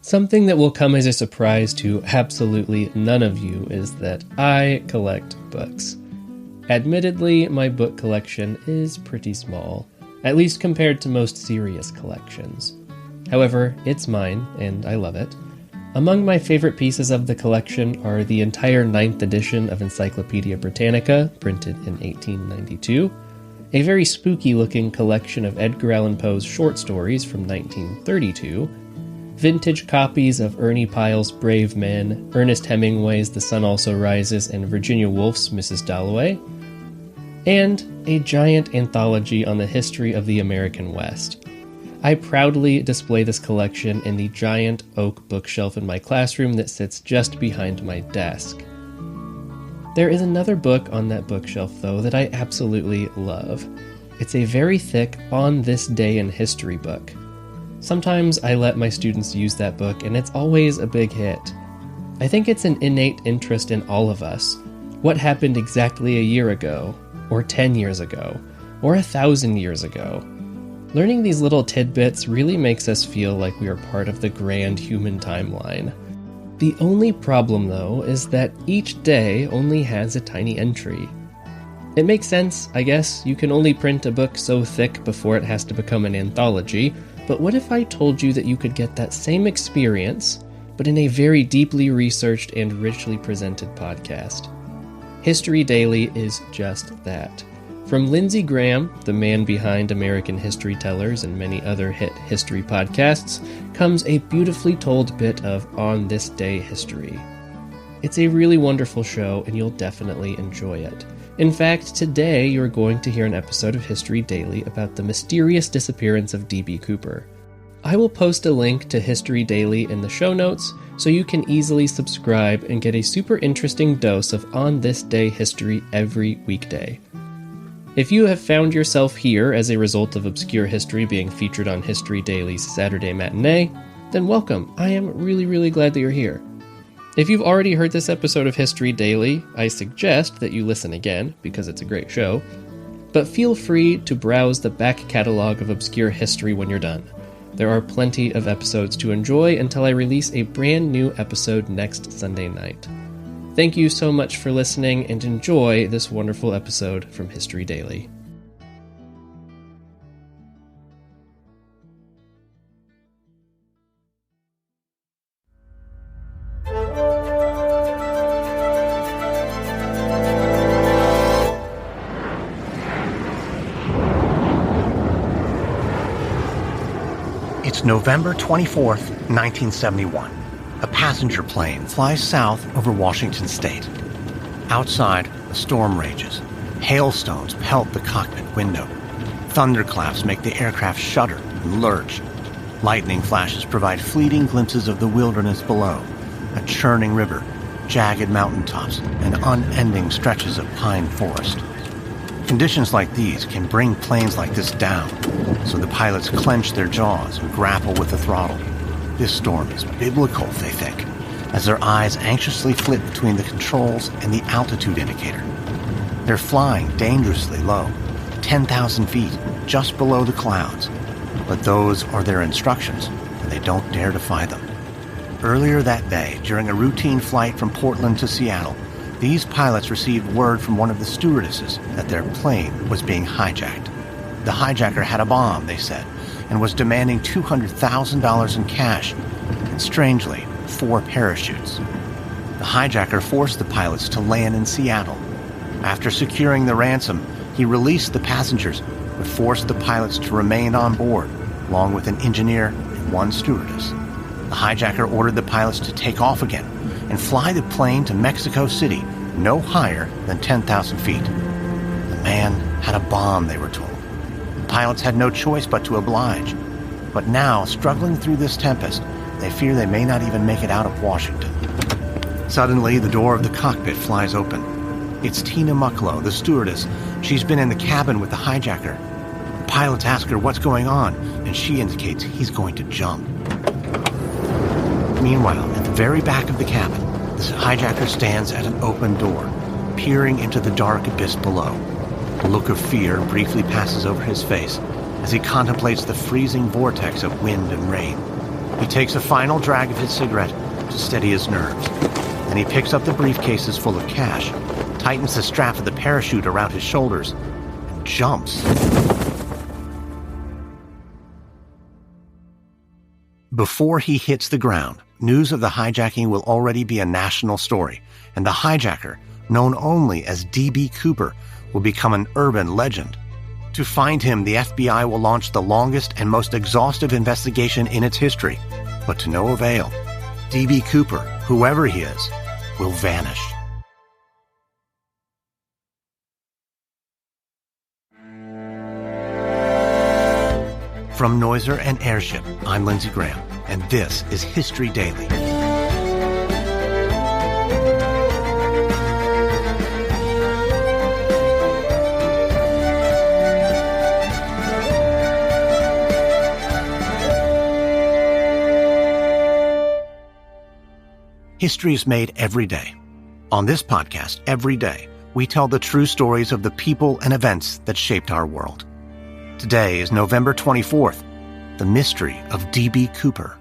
Something that will come as a surprise to absolutely none of you is that I collect books. Admittedly, my book collection is pretty small, at least compared to most serious collections. However, it's mine, and I love it. Among my favorite pieces of the collection are the entire 9th edition of Encyclopedia Britannica, printed in 1892, a very spooky-looking collection of Edgar Allan Poe's short stories from 1932, vintage copies of Ernie Pyle's Brave Men, Ernest Hemingway's The Sun Also Rises, and Virginia Woolf's Mrs. Dalloway, and a giant anthology on the history of the American West. I proudly display this collection in the giant oak bookshelf in my classroom that sits just behind my desk. There is another book on that bookshelf, though, that I absolutely love. It's a very thick On This Day in History book. Sometimes I let my students use that book, and it's always a big hit. I think it's an innate interest in all of us. What happened exactly a year ago, or 10 years ago, or 1,000 years ago? Learning these little tidbits really makes us feel like we are part of the grand human timeline. The only problem, though, is that each day only has a tiny entry. It makes sense, I guess. You can only print a book so thick before it has to become an anthology, but what if I told you that you could get that same experience, but in a very deeply researched and richly presented podcast? History Daily is just that. From Lindsay Graham, the man behind American History Tellers and many other hit history podcasts, comes a beautifully told bit of On This Day history. It's a really wonderful show, and you'll definitely enjoy it. In fact, today you're going to hear an episode of History Daily about the mysterious disappearance of D.B. Cooper. I will post a link to History Daily in the show notes so you can easily subscribe and get a super interesting dose of On This Day history every weekday. If you have found yourself here as a result of obscure history being featured on History Daily's Saturday matinee, then welcome. I am really glad that you're here. If you've already heard this episode of History Daily, I suggest that you listen again, because it's a great show, but feel free to browse the back catalog of obscure history when you're done. There are plenty of episodes to enjoy until I release a brand new episode next Sunday night. Thank you so much for listening, and enjoy this wonderful episode from History Daily. It's November 24th, 1971. A passenger plane flies south over Washington state. Outside, a storm rages. Hailstones pelt the cockpit window. Thunderclaps make the aircraft shudder and lurch. Lightning flashes provide fleeting glimpses of the wilderness below, a churning river, jagged mountaintops, and unending stretches of pine forest. Conditions like these can bring planes like this down, so the pilots clench their jaws and grapple with the throttle. This storm is biblical, they think, as their eyes anxiously flit between the controls and the altitude indicator. They're flying dangerously low, 10,000 feet, just below the clouds. But those are their instructions, and they don't dare defy them. Earlier that day, during a routine flight from Portland to Seattle, these pilots received word from one of the stewardesses that their plane was being hijacked. The hijacker had a bomb, they said, and was demanding $200,000 in cash, and strangely, 4 parachutes. The hijacker forced the pilots to land in Seattle. After securing the ransom, he released the passengers, but forced the pilots to remain on board, along with an engineer and 1 stewardess. The hijacker ordered the pilots to take off again and fly the plane to Mexico City, no higher than 10,000 feet. The man had a bomb, they were told. The pilots had no choice but to oblige. But now, struggling through this tempest, they fear they may not even make it out of Washington. Suddenly, the door of the cockpit flies open. It's Tina Mucklow, the stewardess. She's been in the cabin with the hijacker. The pilots ask her what's going on, and she indicates he's going to jump. Meanwhile, at the very back of the cabin, the hijacker stands at an open door, peering into the dark abyss below. A look of fear briefly passes over his face as he contemplates the freezing vortex of wind and rain. He takes a final drag of his cigarette to steady his nerves. Then he picks up the briefcases full of cash, tightens the strap of the parachute around his shoulders, and jumps. Before he hits the ground, news of the hijacking will already be a national story, and the hijacker, known only as D.B. Cooper, will become an urban legend. To find him, the FBI will launch the longest and most exhaustive investigation in its history, but to no avail. D.B. Cooper, whoever he is, will vanish. From Noiser and Airship, I'm Lindsay Graham, and this is History Daily. History is made every day. On this podcast, every day, we tell the true stories of the people and events that shaped our world. Today is November 24th, the mystery of D.B. Cooper.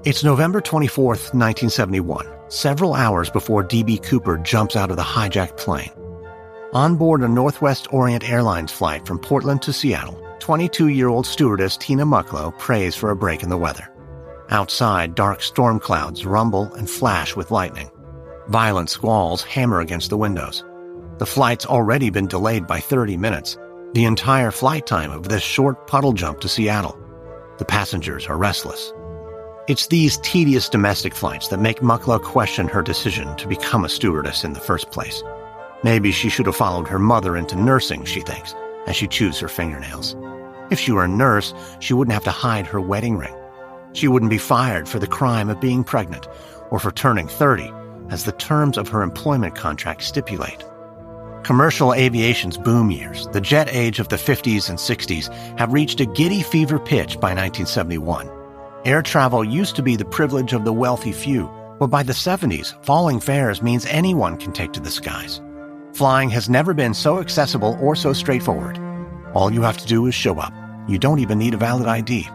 It's November 24th, 1971, several hours before D.B. Cooper jumps out of the hijacked plane. On board a Northwest Orient Airlines flight from Portland to Seattle, 22-year-old stewardess Tina Mucklow prays for a break in the weather. Outside, dark storm clouds rumble and flash with lightning. Violent squalls hammer against the windows. The flight's already been delayed by 30 minutes, the entire flight time of this short puddle jump to Seattle. The passengers are restless. It's these tedious domestic flights that make Mucklow question her decision to become a stewardess in the first place. Maybe she should have followed her mother into nursing, she thinks, as she chews her fingernails. If she were a nurse, she wouldn't have to hide her wedding ring. She wouldn't be fired for the crime of being pregnant or for turning 30, as the terms of her employment contract stipulate. Commercial aviation's boom years, the jet age of the 50s and 60s, have reached a giddy fever pitch by 1971. Air travel used to be the privilege of the wealthy few, but by the 70s, falling fares means anyone can take to the skies. Flying has never been so accessible or so straightforward. All you have to do is show up. You don't even need a valid ID.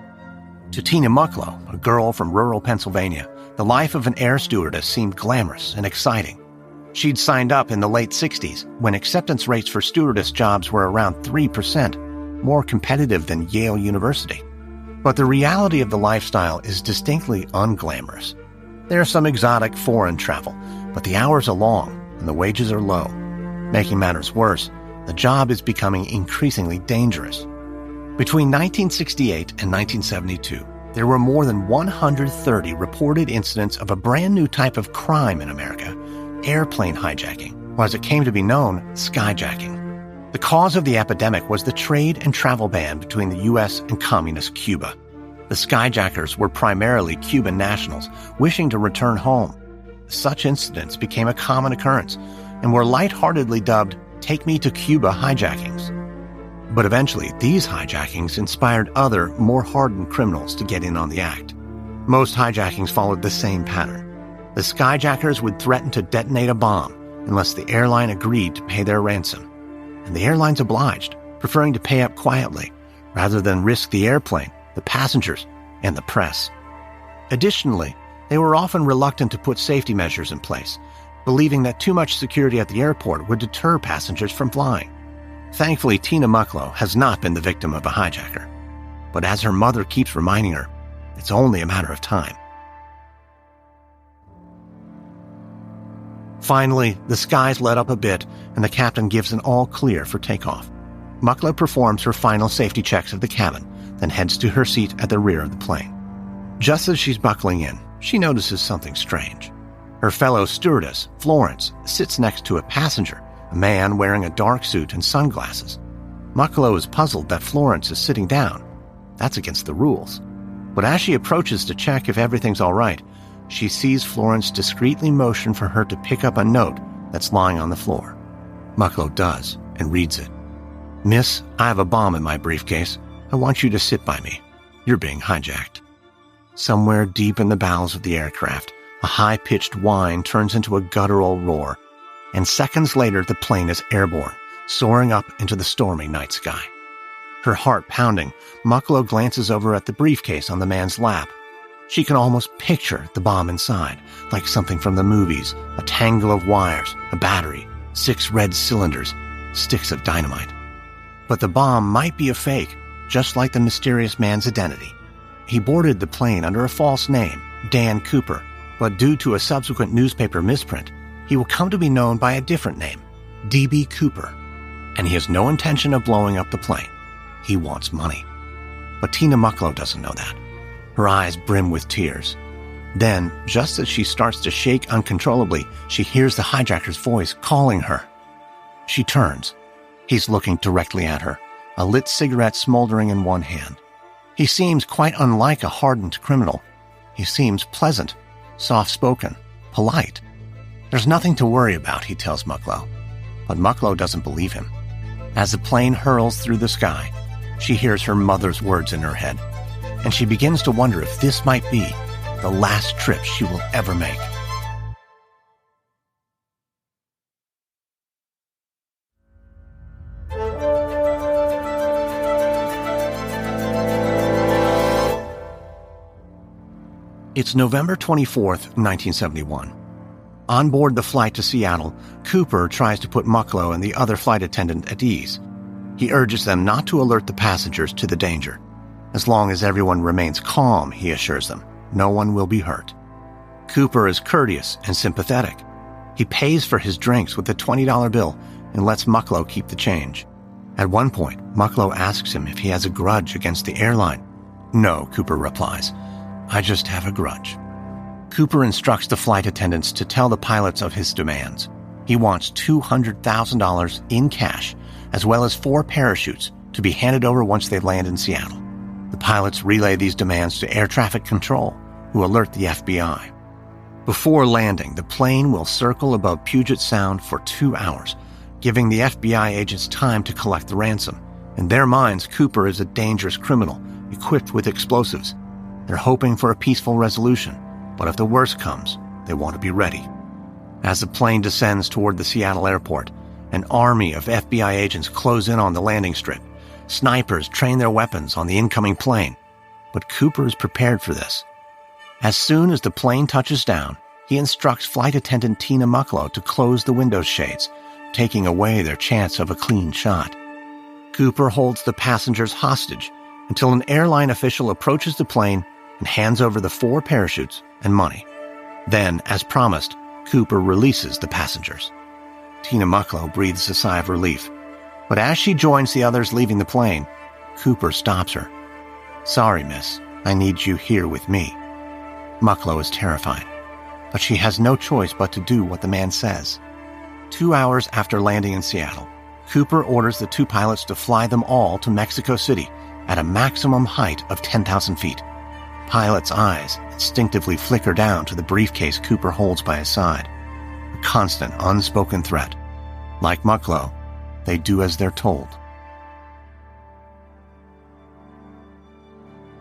To Tina Mucklow, a girl from rural Pennsylvania, the life of an air stewardess seemed glamorous and exciting. She'd signed up in the late 60s, when acceptance rates for stewardess jobs were around 3%, more competitive than Yale University. But the reality of the lifestyle is distinctly unglamorous. There's some exotic foreign travel, but the hours are long and the wages are low. Making matters worse, the job is becoming increasingly dangerous. Between 1968 and 1972, there were more than 130 reported incidents of a brand new type of crime in America, airplane hijacking, or as it came to be known, skyjacking. The cause of the epidemic was the trade and travel ban between the U.S. and communist Cuba. The skyjackers were primarily Cuban nationals wishing to return home. Such incidents became a common occurrence and were lightheartedly dubbed "Take Me to Cuba hijackings." But eventually, these hijackings inspired other, more hardened criminals to get in on the act. Most hijackings followed the same pattern. The skyjackers would threaten to detonate a bomb unless the airline agreed to pay their ransom. And the airlines obliged, preferring to pay up quietly rather than risk the airplane, the passengers, and the press. Additionally, they were often reluctant to put safety measures in place, believing that too much security at the airport would deter passengers from flying. Thankfully, Tina Mucklow has not been the victim of a hijacker. But as her mother keeps reminding her, it's only a matter of time. Finally, the skies let up a bit, and the captain gives an all-clear for takeoff. Mucklow performs her final safety checks of the cabin, then heads to her seat at the rear of the plane. Just as she's buckling in, she notices something strange. Her fellow stewardess, Florence, sits next to a passenger, a man wearing a dark suit and sunglasses. Mucklow is puzzled that Florence is sitting down. That's against the rules. But as she approaches to check if everything's all right, she sees Florence discreetly motion for her to pick up a note that's lying on the floor. Mucklow does, and reads it. "Miss, I have a bomb in my briefcase. I want you to sit by me. You're being hijacked." Somewhere deep in the bowels of the aircraft, a high-pitched whine turns into a guttural roar, and seconds later the plane is airborne, soaring up into the stormy night sky. Her heart pounding, Mucklow glances over at the briefcase on the man's lap. She can almost picture the bomb inside, like something from the movies, a tangle of wires, a battery, 6 red cylinders, sticks of dynamite. But the bomb might be a fake, just like the mysterious man's identity. He boarded the plane under a false name, Dan Cooper, but due to a subsequent newspaper misprint, he will come to be known by a different name, D.B. Cooper. And he has no intention of blowing up the plane. He wants money. But Tina Mucklow doesn't know that. Her eyes brim with tears. Then, just as she starts to shake uncontrollably, she hears the hijacker's voice calling her. She turns. He's looking directly at her, a lit cigarette smoldering in one hand. He seems quite unlike a hardened criminal. He seems pleasant, soft-spoken, polite. There's nothing to worry about, he tells Mucklow. But Mucklow doesn't believe him. As the plane hurls through the sky, she hears her mother's words in her head, and she begins to wonder if this might be the last trip she will ever make. It's November 24th, 1971. On board the flight to Seattle, Cooper tries to put Mucklow and the other flight attendant at ease. He urges them not to alert the passengers to the danger. As long as everyone remains calm, he assures them, no one will be hurt. Cooper is courteous and sympathetic. He pays for his drinks with a $20 bill and lets Mucklow keep the change. At one point, Mucklow asks him if he has a grudge against the airline. No, Cooper replies. I just have a grudge. Cooper instructs the flight attendants to tell the pilots of his demands. He wants $200,000 in cash, as well as 4 parachutes to be handed over once they land in Seattle. The pilots relay these demands to air traffic control, who alert the FBI. Before landing, the plane will circle above Puget Sound for 2 hours, giving the FBI agents time to collect the ransom. In their minds, Cooper is a dangerous criminal, equipped with explosives. They're hoping for a peaceful resolution, but if the worst comes, they want to be ready. As the plane descends toward the Seattle airport, an army of FBI agents close in on the landing strip. Snipers train their weapons on the incoming plane, but Cooper is prepared for this. As soon as the plane touches down, he instructs flight attendant Tina Mucklow to close the window shades, taking away their chance of a clean shot. Cooper holds the passengers hostage until an airline official approaches the plane and hands over the 4 parachutes and money. Then, as promised, Cooper releases the passengers. Tina Mucklow breathes a sigh of relief, but as she joins the others leaving the plane, Cooper stops her. Sorry, miss, I need you here with me. Mucklow is terrified, but she has no choice but to do what the man says. 2 hours after landing in Seattle, Cooper orders the 2 pilots to fly them all to Mexico City at a maximum height of 10,000 feet. Pilot's eyes instinctively flicker down to the briefcase Cooper holds by his side. A constant, unspoken threat. Like Mucklow, they do as they're told.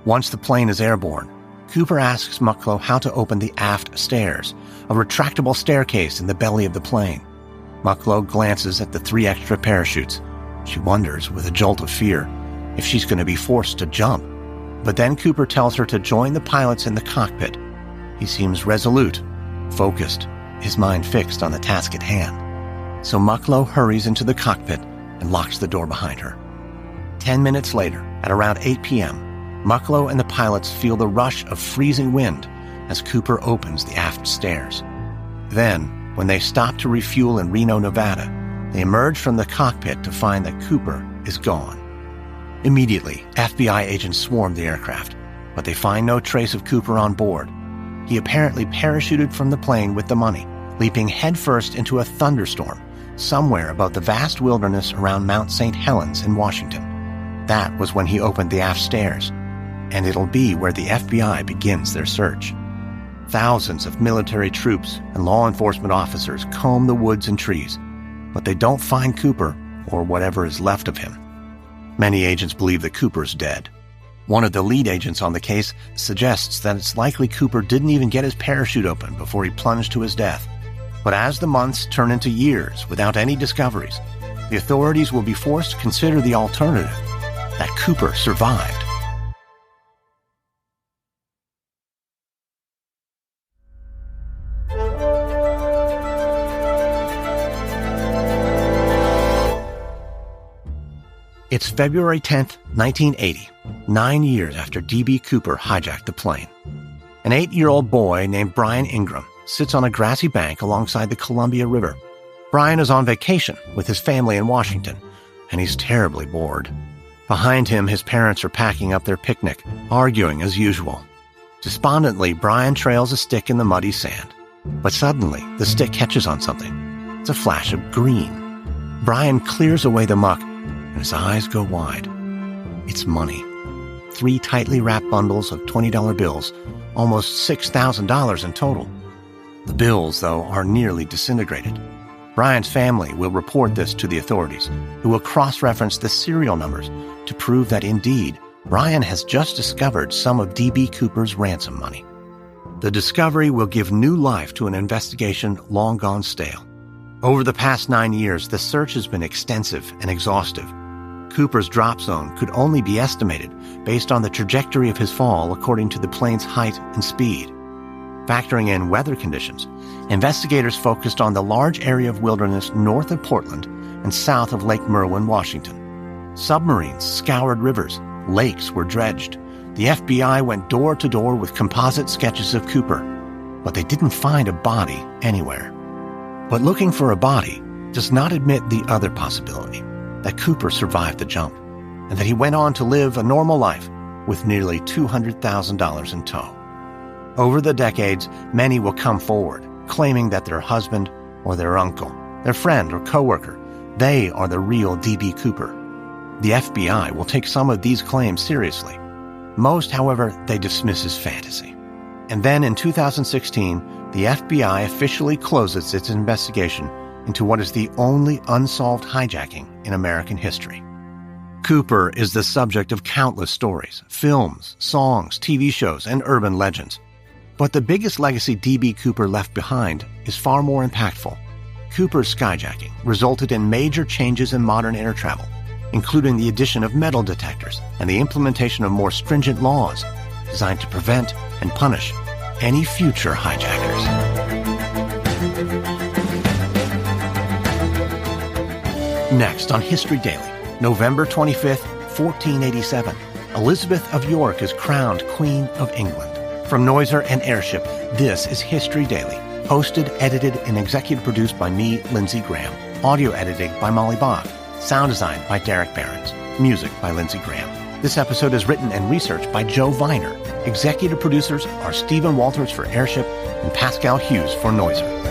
Once the plane is airborne, Cooper asks Mucklow how to open the aft stairs, a retractable staircase in the belly of the plane. Mucklow glances at the 3 extra parachutes. She wonders, with a jolt of fear, if she's going to be forced to jump. But then Cooper tells her to join the pilots in the cockpit. He seems resolute, focused, his mind fixed on the task at hand. So Mucklow hurries into the cockpit and locks the door behind her. 10 minutes later, at around 8 p.m., Mucklow and the pilots feel the rush of freezing wind as Cooper opens the aft stairs. Then, when they stop to refuel in Reno, Nevada, they emerge from the cockpit to find that Cooper is gone. Immediately, FBI agents swarm the aircraft, but they find no trace of Cooper on board. He apparently parachuted from the plane with the money, leaping headfirst into a thunderstorm somewhere above the vast wilderness around Mount St. Helens in Washington. That was when he opened the aft stairs, and it'll be where the FBI begins their search. Thousands of military troops and law enforcement officers comb the woods and trees, but they don't find Cooper or whatever is left of him. Many agents believe that Cooper's dead. One of the lead agents on the case suggests that it's likely Cooper didn't even get his parachute open before he plunged to his death. But as the months turn into years without any discoveries, the authorities will be forced to consider the alternative, that Cooper survived. It's February 10th, 1980, 9 years after D.B. Cooper hijacked the plane. An 8-year-old boy named Brian Ingram sits on a grassy bank alongside the Columbia River. Brian is on vacation with his family in Washington, and he's terribly bored. Behind him, his parents are packing up their picnic, arguing as usual. Despondently, Brian trails a stick in the muddy sand. But suddenly, the stick catches on something. It's a flash of green. Brian clears away the muck, and his eyes go wide. It's money. 3 tightly wrapped bundles of $20 bills, almost $6,000 in total. The bills, though, are nearly disintegrated. Brian's family will report this to the authorities, who will cross-reference the serial numbers to prove that indeed, Brian has just discovered some of D.B. Cooper's ransom money. The discovery will give new life to an investigation long gone stale. Over the past 9 years, the search has been extensive and exhaustive. Cooper's drop zone could only be estimated based on the trajectory of his fall according to the plane's height and speed. Factoring in weather conditions, investigators focused on the large area of wilderness north of Portland and south of Lake Merwin, Washington. Submarines scoured rivers, lakes were dredged. The FBI went door to door with composite sketches of Cooper, but they didn't find a body anywhere. But looking for a body does not admit the other possibility, that Cooper survived the jump, and that he went on to live a normal life with nearly $200,000 in tow. Over the decades, many will come forward, claiming that their husband or their uncle, their friend or coworker, they are the real D.B. Cooper. The FBI will take some of these claims seriously. Most, however, they dismiss as fantasy. And then in 2016, the FBI officially closes its investigation into what is the only unsolved hijacking in American history. Cooper is the subject of countless stories, films, songs, TV shows, and urban legends. But the biggest legacy D.B. Cooper left behind is far more impactful. Cooper's skyjacking resulted in major changes in modern air travel, including the addition of metal detectors and the implementation of more stringent laws designed to prevent and punish any future hijackers. Next on History Daily, November 25th, 1487, Elizabeth of York is crowned Queen of England. From Noiser and Airship, this is History Daily, hosted, edited, and executive produced by me, Lindsay Graham. Audio editing by Molly Bach. Sound design by Derek Behrens. Music by Lindsay Graham. This episode is written and researched by Joe Viner. Executive producers are Stephen Walters for Airship and Pascal Hughes for Noiser.